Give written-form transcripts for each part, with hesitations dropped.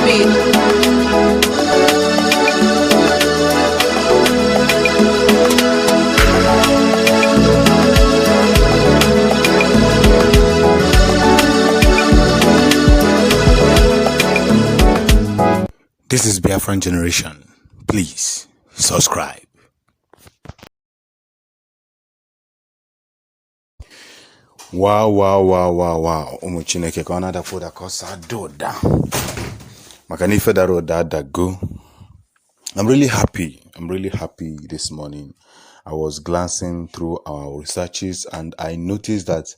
This is Biafran Generation. Please subscribe. Wow. Chineke ka ona da foda ko sa doda. Makani fedaro da go. I'm really happy this morning. I was glancing through our researches and I noticed that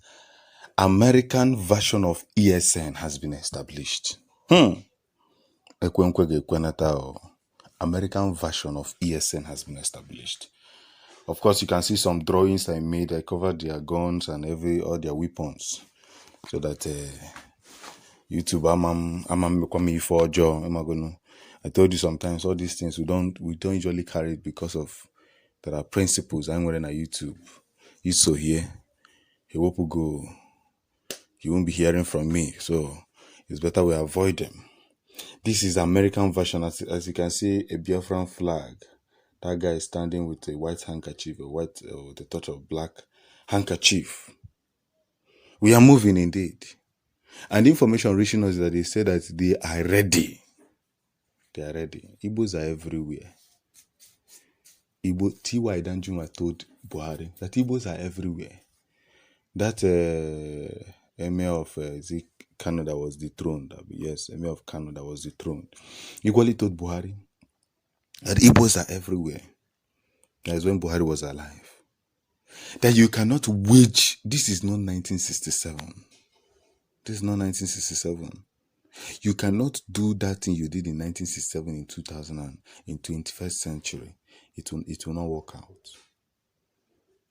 American version of ESN has been established. American version of ESN has been established. Of course, you can see some drawings I made. I covered their guns and all their weapons, so that YouTube, I'm coming for a job. I told you sometimes all these things we don't usually carry it because of there are principles. I'm wearing a YouTube. You so here, he won't go. You won't be hearing from me, so it's better we avoid them. This is American version. As you can see, a Biafran flag. That guy is standing with a white handkerchief, with a touch of black handkerchief. We are moving indeed. And the information reaching us is that they say that they are ready. They are ready. Igbos are everywhere. T.Y. Danjuma told Buhari that Igbos are everywhere. That emir of Canada was dethroned. Yes, emir of Canada was dethroned. Equally told Buhari that Igbos are everywhere. That is when Buhari was alive. That you cannot wage. This is not 1967. This is not 1967. You cannot do that thing you did in 1967 in 2000 and in 21st century. It will not work out.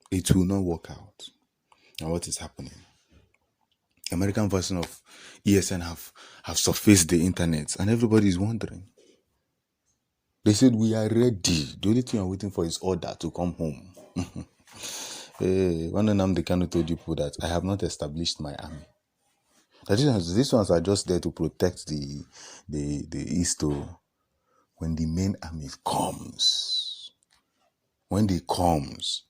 It will not work out. And what is happening? American version of ESN have surfaced the internet and everybody is wondering. They said we are ready. The only thing I'm waiting for is order to come home. One of them they kind of told people that I have not established my army. That these ones are just there to protect the East. When the main army comes, when they comes,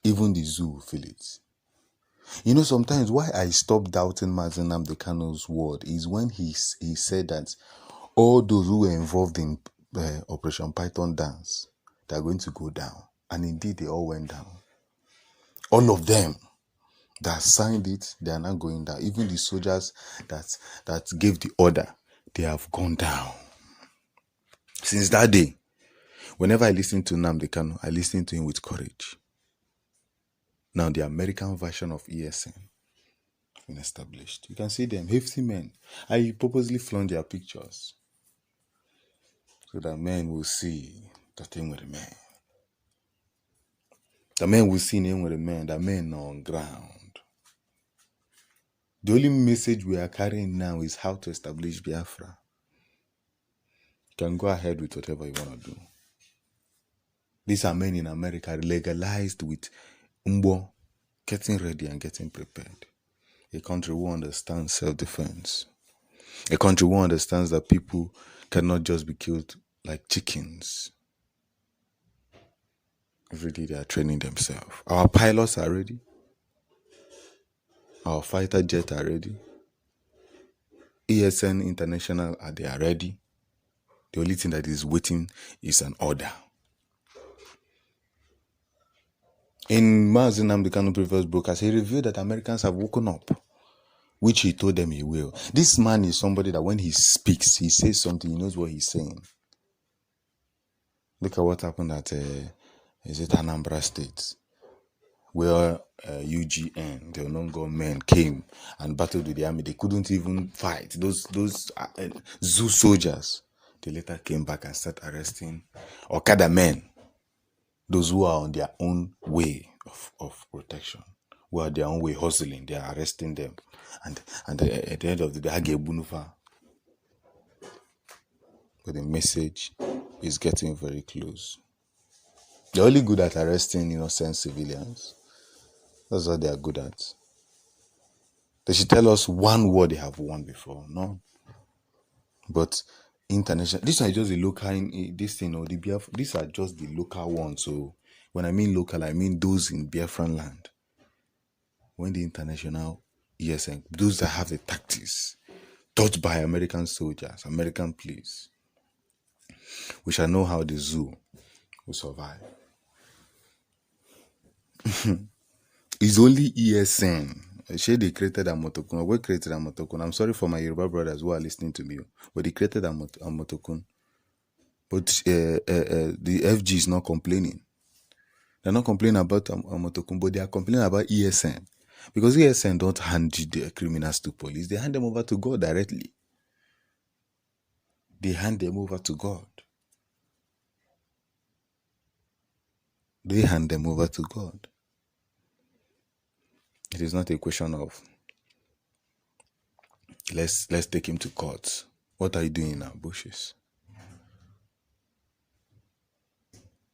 even the zoo will feel it. You know, sometimes why I stopped doubting Mazen Nnamdi Kanu's word is when he said that all those who were involved in Operation Python dance, they are going to go down. And indeed, they all went down. All of them that signed it, they are not going down. Even the soldiers that gave the order, they have gone down. Since that day, whenever I listen to Nnamdi Kanu, I listen to him with courage. Now, the American version of ESN has been established. You can see them, hefty men. I purposely flaunt their pictures so that men will see the thing with the men. The men will see him with the men. The men are on ground. The only message we are carrying now is how to establish Biafra. You can go ahead with whatever you want to do. These are men in America legalized with Umbo, getting ready and getting prepared. A country who understands self-defense. A country who understands that people cannot just be killed like chickens. Every day they are training themselves. Our pilots are ready. Our fighter jets are ready. ESN International they are ready. The only thing that is waiting is an order. In Mazen Nnamdi Kanu previous broadcast, he revealed that Americans have woken up, which he told them he will. This man is somebody that when he speaks, he says something, he knows what he's saying. Look at what happened at Anambra State, where UGN, the unknown men, came and battled with the army. They couldn't even fight. Those zoo soldiers, they later came back and started arresting Okada men, those who are on their own way of protection, who are their own way hustling. They are arresting them. And at the end of the day, but the message is getting very close. They're only good at arresting innocent civilians. That's what they are good at. They should tell us one war they have won before. No. But international, these are just the local, this thing, or the Biafra, these are just the local ones. So when I mean local, I mean those in Biafran land. When the international ESN, those that have the tactics taught by American soldiers, American police, we shall know how the zoo will survive. It's only ESN. Shey they created Amotokun. We created Amotokun. I'm sorry for my Yoruba brothers who are listening to me, but they created Amotokun. But the FG is not complaining. They're not complaining about Amotokun, but they are complaining about ESN. Because ESN don't hand the criminals to police. They hand them over to God directly. They hand them over to God. They hand them over to God. It is not a question of let's take him to court. What are you doing in our bushes?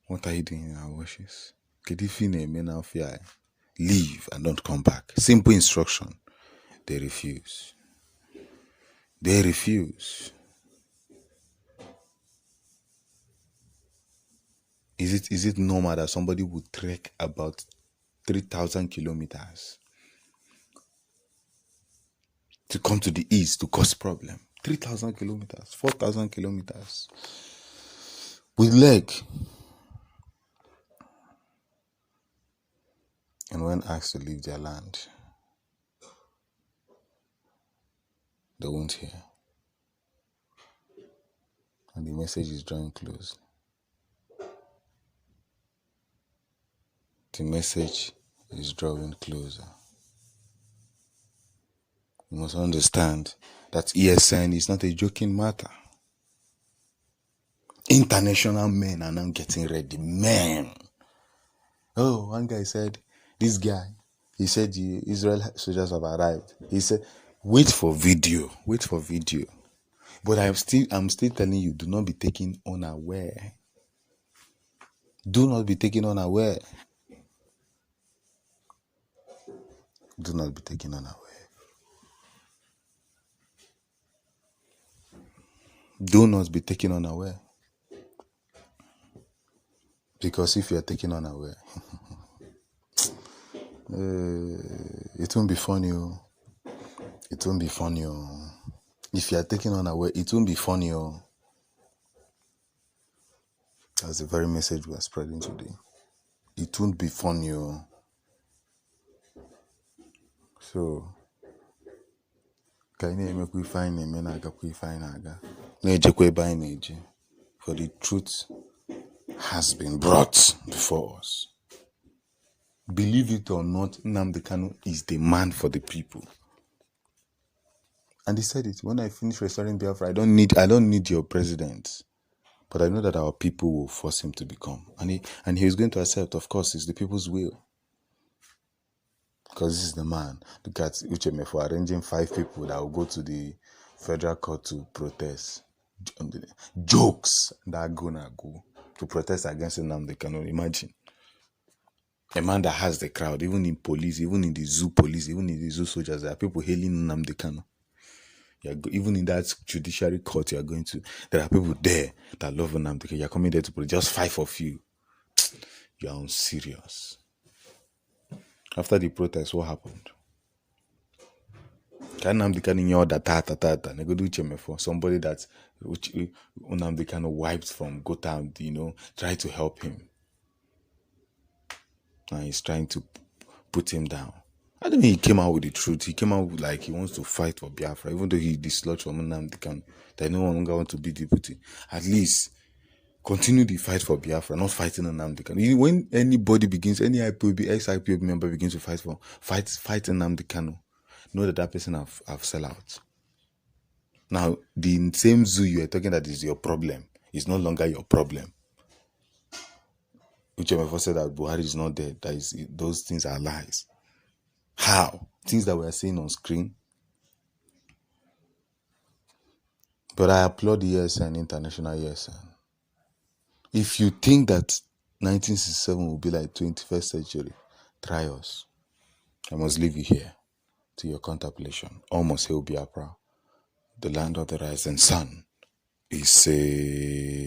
What are you doing in our bushes? Leave and don't come back. Simple instruction. They refuse. They refuse. Is it normal that somebody would trek about 3,000 kilometers to come to the east to cause problem? 3,000 kilometers, 4,000 kilometers with leg. And when asked to leave their land, they won't hear. And the message is drawing close. The message is drawing closer. You must understand that ESN is not a joking matter. International men are now getting ready. Men. Oh, one guy said, this guy, he said the Israel soldiers have arrived. He said, wait for video. Wait for video. But I'm still telling you, do not be taken unaware. Do not be taken unaware. Do not be taken unaware. Do not be taken unaware. Because if you are taken unaware, it won't be funny. It won't be funny. If you are taken unaware, it won't be funny. That's the very message we are spreading today. It won't be funny. So, for the truth has been brought before us. Believe it or not, Nnamdi Kanu is the man for the people. And he said it, when I finish restoring Biafra, I don't need your president. But I know that our people will force him to become. And he is going to accept, of course, it's the people's will. Because this is the man. Look at Ucheme for arranging 5 people that will go to the federal court to protest. Jokes that are gonna go to protest against Nnamdi Kanu. Imagine. A man that has the crowd, even in police, even in the zoo police, even in the zoo soldiers, there are people hailing Nnamdi Kanu. Even in that judiciary court you are going to, there are people there that love Nnamdi Kanu. You are coming there to protest, just 5 of you. You are unserious. After the protest, what happened? Nnamdi Kanu in your somebody that Nnamdi Kanu wiped from Gotham, try to help him. And he's trying to put him down. I don't mean he came out with the truth. He came out like he wants to fight for Biafra, even though he dislodged from Nnamdi Kanu, that no longer want to be deputy. At least continue the fight for Biafra, not fighting Nnamdi Kanu. When anybody begins, any ex-IPOB member begins to fight Nnamdi Kanu, know that person have sell out. Now, the same zoo you are talking that is your problem is no longer your problem. Uchemefo said that Buhari is not dead. Those things are lies. How? Things that we are seeing on screen. But I applaud the ESN, International ESN. If you think that 1967 will be like 21st century, try us. I must leave you here to your contemplation. Almost Biafra. the land of the rising sun. He say